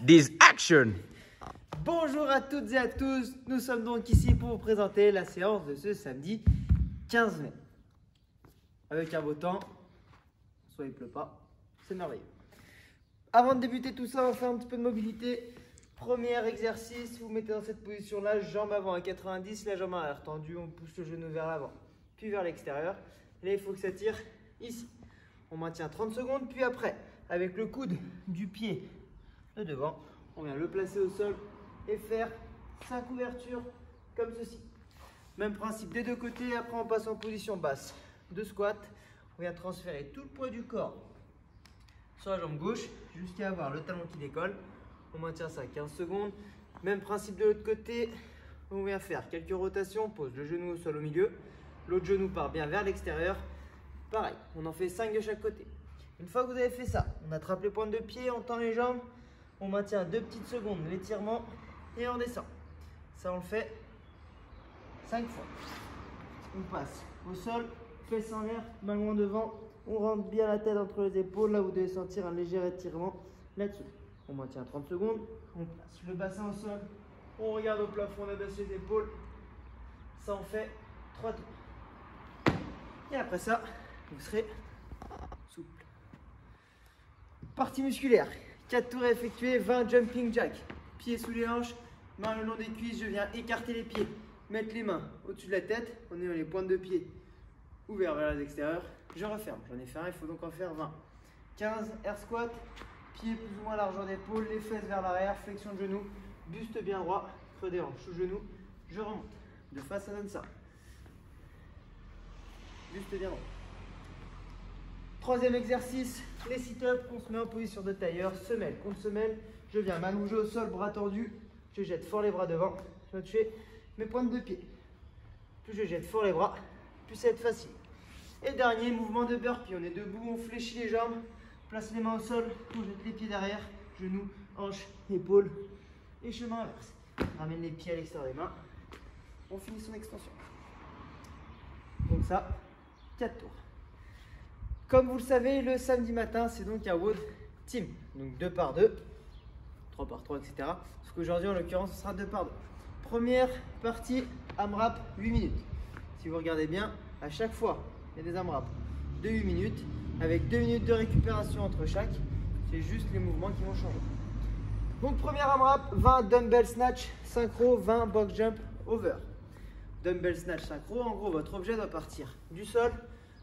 this action. Bonjour à toutes et à tous, nous sommes donc ici pour vous présenter la séance de ce samedi 15 mai. Avec un beau temps, soit il pleut pas, c'est merveilleux. Avant de débuter tout ça, on va faire un petit peu de mobilité. Premier exercice, vous mettez dans cette position-là, jambe avant à 90, la jambe arrière tendue, on pousse le genou vers l'avant, puis vers l'extérieur. Là, il faut que ça tire ici. On maintient 30 secondes, puis après, avec le coude du pied de devant, on vient le placer au sol et faire 5 ouvertures comme ceci. Même principe des deux côtés, après on passe en position basse de squat. On vient transférer tout le poids du corps sur la jambe gauche jusqu'à avoir le talon qui décolle. On maintient ça 15 secondes. Même principe de l'autre côté, on vient faire quelques rotations, pose le genou au sol au milieu. L'autre genou part bien vers l'extérieur. Pareil, on en fait 5 de chaque côté. Une fois que vous avez fait ça, on attrape les pointes de pied, on tend les jambes, on maintient 2 petites secondes l'étirement et on descend. Ça on le fait 5 fois. On passe au sol, fesses en l'air, main loin devant, on rentre bien la tête entre les épaules, là vous devez sentir un léger étirement là-dessous. On maintient 30 secondes, on place le bassin au sol, on regarde au plafond, on abaisse les épaules. Ça en fait 3 tours. Et après ça, vous serez souple. Partie musculaire, 4 tours à effectuer, 20 jumping jack. Pieds sous les hanches, main le long des cuisses, je viens écarter les pieds. Mettre les mains au-dessus de la tête, en ayant les pointes de pied ouverts vers l'extérieur. Je referme, j'en ai fait un, il faut donc en faire 20. 15 air squat, pieds plus ou moins largeur d'épaule, les fesses vers l'arrière, flexion de genou, buste bien droit, creux des hanches sous genou, je remonte. De face, ça donne ça. Buste bien droit. Troisième exercice, les sit-ups, on se met en position de tailleur, semelle contre semelle. Je viens m'allonger au sol, bras tordus, je jette fort les bras devant, je fais mes pointes de pied. Plus je jette fort les bras, plus ça va être facile. Et dernier, mouvement de burpee, on est debout, on fléchit les jambes, place les mains au sol, on jette les pieds derrière, genoux, hanches, épaules et chemin inverse. Ramène les pieds à l'extérieur des mains, on finit son extension. Donc ça, 4 tours. Comme vous le savez, le samedi matin, c'est donc un WOD Team. Donc 2 par 2, 3 par 3, etc. Sauf qu'aujourd'hui, en l'occurrence, ce sera 2 par 2. Première partie, AMRAP 8 minutes. Si vous regardez bien, à chaque fois, il y a des AMRAP de 8 minutes, avec 2 minutes de récupération entre chaque. C'est juste les mouvements qui vont changer. Donc première AMRAP, 20 dumbbell snatch synchro, 20 box jump over. Dumbbell snatch synchro, en gros, votre objet doit partir du sol,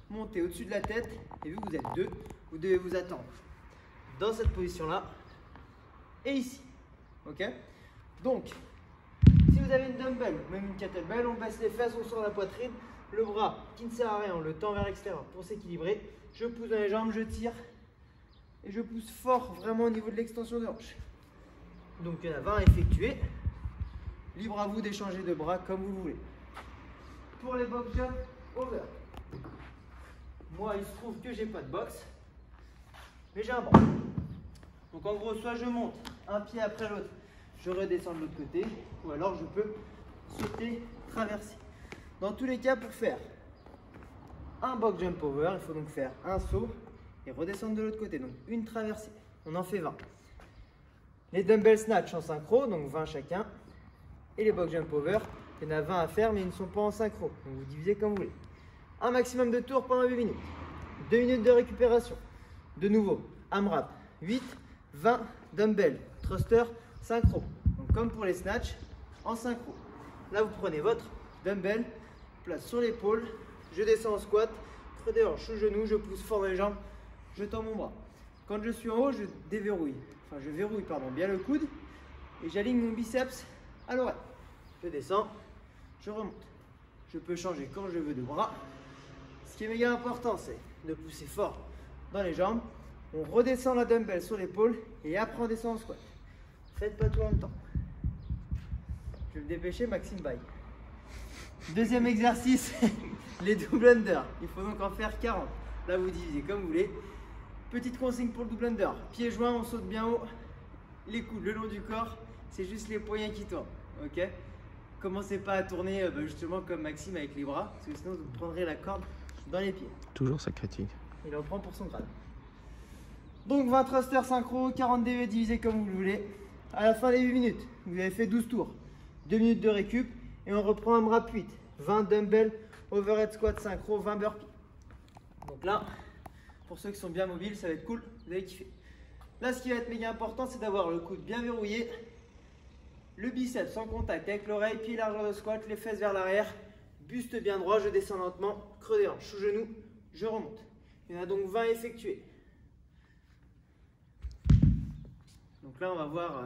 monter au-dessus de la tête, et vu que vous êtes deux, vous devez vous attendre dans cette position-là et ici. Ok? Donc, si vous avez une dumbbell ou même une kettlebell, on baisse les fesses, on sort la poitrine, le bras qui ne sert à rien, on le tend vers l'extérieur pour s'équilibrer. Je pousse dans les jambes, je tire et je pousse fort vraiment au niveau de l'extension de hanche. Donc, il y en a 20 à effectuer. Libre à vous d'échanger de bras comme vous voulez. Pour les box jump over. Moi, il se trouve que j'ai pas de box, mais j'ai un banc. Donc en gros, soit je monte un pied après l'autre, je redescends de l'autre côté, ou alors je peux sauter, traverser. Dans tous les cas, pour faire un box jump over, il faut donc faire un saut et redescendre de l'autre côté. Donc une traversée. On en fait 20. Les dumbbell snatch en synchro, donc 20 chacun. Et les box jump over, il y en a 20 à faire, mais ils ne sont pas en synchro. Donc vous divisez comme vous voulez. Un maximum de tours pendant 8 minutes. 2 minutes de récupération. De nouveau, AMRAP 8, 20, dumbbell, thruster, synchro. Donc comme pour les snatch, en synchro. Là, vous prenez votre dumbbell, place sur l'épaule, je descends en squat, creux des hanches sous genou, je pousse fort dans les jambes, je tends mon bras. Quand je suis en haut, je verrouille bien le coude et j'aligne mon biceps à l'oreille. Je descends, je remonte. Je peux changer quand je veux de bras. Ce qui est méga important, c'est de pousser fort dans les jambes. On redescend la dumbbell sur l'épaule et après on descend en squat. Faites pas tout en même temps. Je vais me dépêcher, Maxime bye. Deuxième exercice, les double under. Il faut donc en faire 40. Là, vous divisez comme vous voulez. Petite consigne pour le double under. Pieds joints, on saute bien haut. Les coudes le long du corps. C'est juste les poignets qui tournent. Ok? Commencez pas à tourner justement comme Maxime avec les bras, parce que sinon vous prendrez la corde dans les pieds. Toujours sa critique. Il en prend pour son grade. Donc 20 thrusters synchro, 40 DV divisé comme vous le voulez. À la fin des 8 minutes, vous avez fait 12 tours, 2 minutes de récup et on reprend un bras 8. 20 dumbbells, overhead squat synchro, 20 burpees. Donc là, pour ceux qui sont bien mobiles, ça va être cool, vous allez kiffer. Là, ce qui va être méga important, c'est d'avoir le coude bien verrouillé, le biceps en contact avec l'oreille, pied largeur de squat, les fesses vers l'arrière, buste bien droit, je descends lentement, creux des hanches, sous genou, je remonte. Il y en a donc 20 effectués. Donc là, on va voir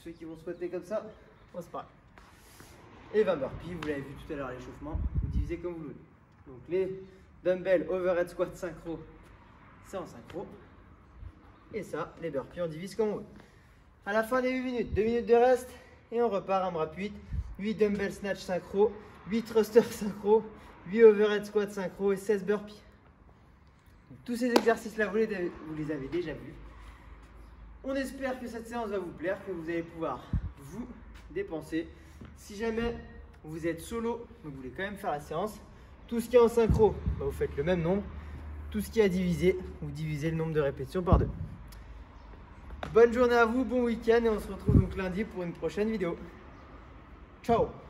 ceux qui vont squatter comme ça, on se parle. Et 20 burpees, vous l'avez vu tout à l'heure à l'échauffement, vous divisez comme vous voulez. Donc les dumbbells overhead squat synchro, c'est en synchro. Et ça, les burpees, on divise comme on veut. À la fin des 8 minutes, 2 minutes de reste et on repart un bras 8. 8 dumbbell snatch synchro, 8 thrusters synchro, 8 overhead squat synchro et 16 burpees. Donc, tous ces exercices-là, vous les avez déjà vus. On espère que cette séance va vous plaire, que vous allez pouvoir vous dépenser. Si jamais vous êtes solo, mais vous voulez quand même faire la séance, tout ce qui est en synchro, bah, vous faites le même nombre. Tout ce qui est à diviser, vous divisez le nombre de répétitions par 2. Bonne journée à vous, bon week-end et on se retrouve donc lundi pour une prochaine vidéo. Ciao!